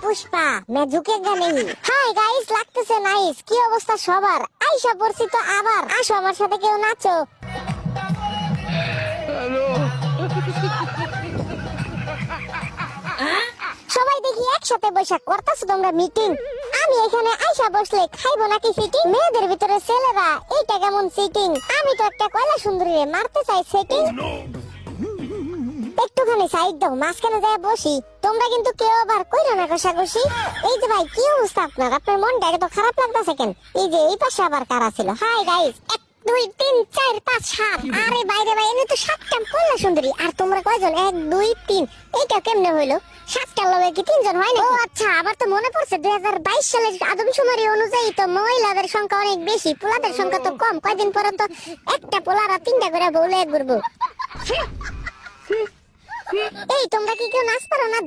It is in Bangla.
পুষ্পা मैं झुकेगा नहीं। হাই গাইস, লাগতেছে নাইস। কি অবস্থা সবার? আইসা পড়ছি তো আবার। আসো আমার সাথে কেউ নাচো। সবাই দেখি একসাথে বৈশাখ করতেছো তোমরা মিটিং। আমি এখানে আইসা বসলে খাইবো নাকি ফিটিং? মেয়েদের ভিতরে ছেলেরা এইটা কেমন সিটিং? আমি তো একটা কয়লা সুন্দরী মারতে চাই সেটিং। একটুখানি সাইড দাও, মাঝখানে যায় বসি। তোমরা কিন্তু কেউ আবার কইরো না কষাকষি। এই যে ভাই, কি অবস্থা আপনার? আপনার মনটা এত খারাপ লাগতেছে কেন? এই যে এই পাশে আবার কারা ছিল? Hi guys, 1 2 3 4 5 7। আরে বাইরে ভাই, এনে তো 7টা কয়লা সুন্দরী। আর তোমরা কয়জন? 1 2 3। এইটা কেমনে হইলো? 7টার লগে কি 3 জন হয় না? ও আচ্ছা, আবার তো মনে পড়ছে 2022 সালের আদমশুমারি অনুযায়ী তো মহিলাদের সংখ্যা অনেক বেশি, পোলাদের সংখ্যা তো কম। কয়দিন পরে তো একটা পোলারা 3টা করে বউলে ঘুরবো। এই তোমরা কি কেউ নাচ পারো না?